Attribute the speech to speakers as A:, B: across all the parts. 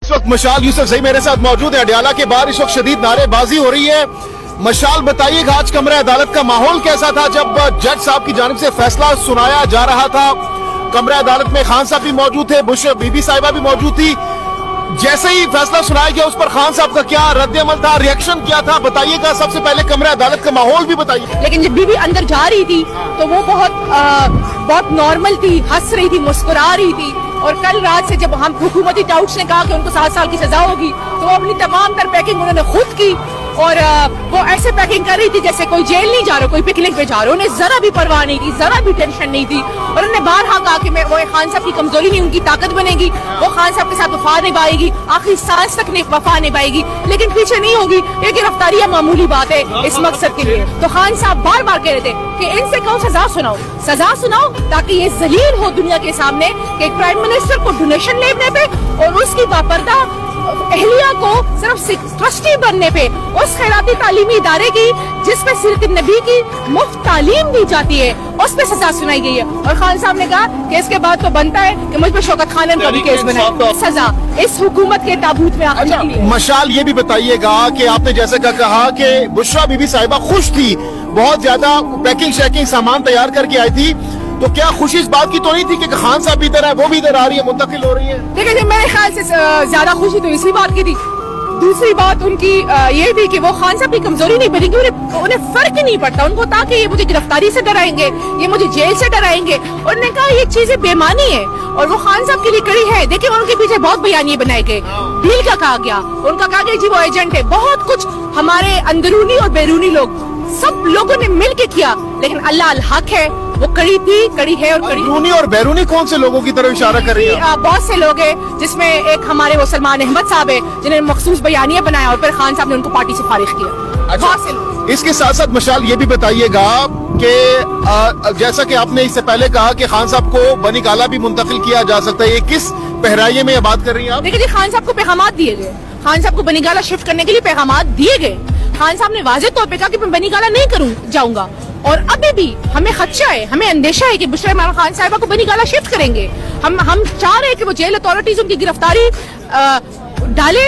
A: इस वक्त मशाल यूसुफजई मेरे साथ मौजूद है। अडियाला के बाहर इस वक्त शदीद नारेबाजी हो रही है। मशाल बताइएगा आज कमरे अदालत का माहौल कैसा था जब जज साहब की जानिब से फैसला सुनाया जा रहा था। कमरे अदालत में खान साहब भी मौजूद थे, बुश बीबी साहिबा भी मौजूद थी। जैसे ही फैसला सुनाया गया उस पर खान साहब का क्या रद्द-ए-अमल था, रिएक्शन क्या था, बताइएगा। सबसे पहले कमरे अदालत का माहौल भी बताइए।
B: लेकिन जब बीबी अंदर जा रही थी तो वो बहुत नॉर्मल थी, हंस रही थी, मुस्कुरा रही थी। और कल रात से जब हम हुकूमती टाउट्स ने कहा कि उनको 7 साल की सजा होगी तो वो अपनी तमाम तर पैकिंग उन्होंने खुद की और वो ऐसे पैकिंग कर रही थी जैसे कोई जेल नहीं जा रहा, कोई पिकनिक पे जा रहा। उन्हें जरा भी परवाह नहीं थी, जरा भी टेंशन नहीं थी। और उन्होंने बारहा कहा कि मैं वो खान साहब की कमजोरी नहीं, उनकी ताकत बनेगी, वो खान साहब के साथ वफा निभाएगी, आखिरी सांस तक वफा निभाएगी, लेकिन पीछे नहीं होगी। ये गिरफ्तारी मामूली बात है इस मकसद के लिए। तो खान साहब बार बार कह रहे थे कि इनसे कहो सजा सुनाओ ताकि ये जलील हो दुनिया के सामने कि एक प्राइम मिनिस्टर को डोनेशन लेने पे और उसकी बापर्दा अहलिया को सिर्फ ट्रस्टी बनने पे उस खैराती तालीमी इदारे की जिसमें सीरत नबी की मुफ्त तालीम दी जाती है उस पे सजा सुनाई गई है। और खान साहब ने कहा कि इसके बाद तो बनता है कि मुझ पे शौकत खान का भी केस बनाए। सजा इस हुकूमत के ताबूत में आने के लिए।
A: मशाल ये भी बताइएगा कि आपने जैसे कहा कि बुशरा बीबी साहिबा खुश थी, बहुत ज्यादा पैकिंग शैकिंग सामान तैयार करके आई थी, तो क्या खुशी इस बात की तो नहीं थी कि खान साहब इधर है, वो भी इधर आ रही है, मुंतकिल हो रही है?
B: देखिए मेरे ख्याल से ज्यादा खुशी तो इसी बात की थी। दूसरी बात उनकी ये थी कि वो खान साहब की कमजोरी नहीं बनेगी, उन्हें फर्क ही नहीं पड़ता। उनको था कि ये मुझे गिरफ्तारी से डराएंगे, ये मुझे जेल से डराएंगे। उन्होंने कहा ये चीजें बेमानी है और वो खान साहब के लिए कड़ी है। देखिए उनके पीछे बहुत बयानिए बनाए गए, डील का कहा गया, उनका कहा गया जी वो एजेंट है, बहुत कुछ हमारे अंदरूनी और बैरूनी लोग सब लोगों ने मिल के किया। लेकिन अल्लाह अल हक है, वो कड़ी थी, कड़ी है और कड़ी।
A: अंदरूनी और बैरूनी कौन से लोगों की तरफ इशारा कर रही है?
B: बहुत से लोग हैं जिसमें एक हमारे वो सलमान अहमद साहब है जिन्होंने मखसूस बयानिया बनाया और फिर खान साहब ने उनको पार्टी से फारिग किया। बहुत से लोग।
A: इसके साथ साथ मशाल ये भी बताइएगा कि जैसा कि आपने इससे पहले कहा कि खान साहब को बनी गाला भी मुंतकिल किया जा सकता है, ये किस पहराइए में बात कर रही हैं आप?
B: देखिए खान साहब को पैगामात दिए गए, खान साहब को बनी गाला शिफ्ट करने के लिए पैगामात दिए गए। खान साहब ने वाज़ेह तौर पे कहा कि मैं बनी गाला नहीं जाऊंगा और अभी भी हमें खदशा है, हमें अंदेशा है कि बुशरा इमरान खान साहिबा को बनी गाला शिफ्ट करेंगे। हम चाह रहे हैं कि वो जेल अथॉरिटीज उनकी गिरफ्तारी डाले,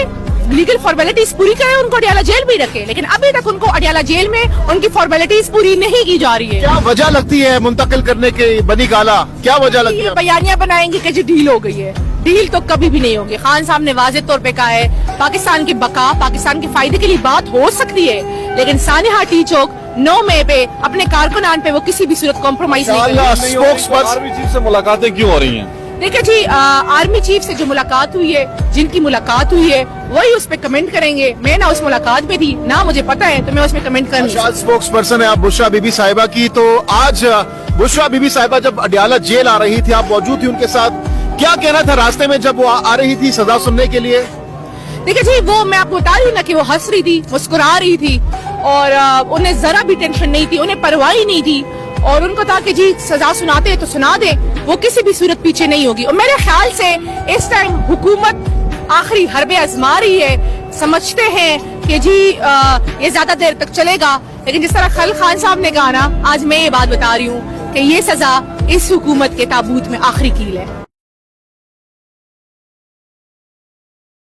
B: लीगल फॉर्मेलिटीज पूरी करें, उनको अडियाला जेल भी रखे। लेकिन अभी तक उनको अडियाला जेल में उनकी फॉर्मेलिटीज पूरी नहीं की जा रही है।
A: क्या वजह लगती है मुंतकिल करने की बनी गाला? क्या वजह लगती है?
B: बयानियां बनाएंगे कि जी डील हो गई है, डील तो कभी भी नहीं होगी। खान साहब ने वाज़ेह तौर पे कहा है पाकिस्तान की बका, पाकिस्तान के फायदे के लिए बात हो सकती है, लेकिन सानिहा टी चौक 9 मई पे अपने कारकुनान पे वो किसी भी सूरत कॉम्प्रोमाइज नहीं करेंगे।
C: आर्मी चीफ से मुलाकातें क्यों हो रही हैं? देखिए
B: जी आर्मी चीफ से जो मुलाकात हुई है, जिनकी मुलाकात हुई है वही उस पे कमेंट करेंगे। मैं ना उस मुलाकात में थी ना मुझे पता है, तो मैं उसमें कमेंट करूंगा।
A: स्पोक्स पर्सन है आप बुशरा बीबी साहिबा की, तो आज बुशरा बीबी साहिबा जब अडियाला जेल आ रही थी, आप मौजूद थी उनके साथ, क्या कहना था रास्ते में जब वो आ रही थी सजा सुनने के लिए?
B: देखिए जी वो मैं आपको बता रही हूँ ना कि वो हंस रही थी, मुस्कुरा रही थी और उन्हें जरा भी टेंशन नहीं थी, उन्हें परवाह ही नहीं थी। और उनको था कि जी सजा सुनाते हैं तो सुना दे, वो किसी भी सूरत पीछे नहीं होगी। और मेरे ख्याल से इस टाइम हुकूमत आखिरी हरबे आजमा रही है, समझते हैं कि जी ये ज्यादा देर तक चलेगा। लेकिन जिस तरह खल खान साहब ने कहा ना, आज मैं ये बात बता रही हूँ कि ये सजा इस हुकूमत के ताबूत में आखिरी कील है।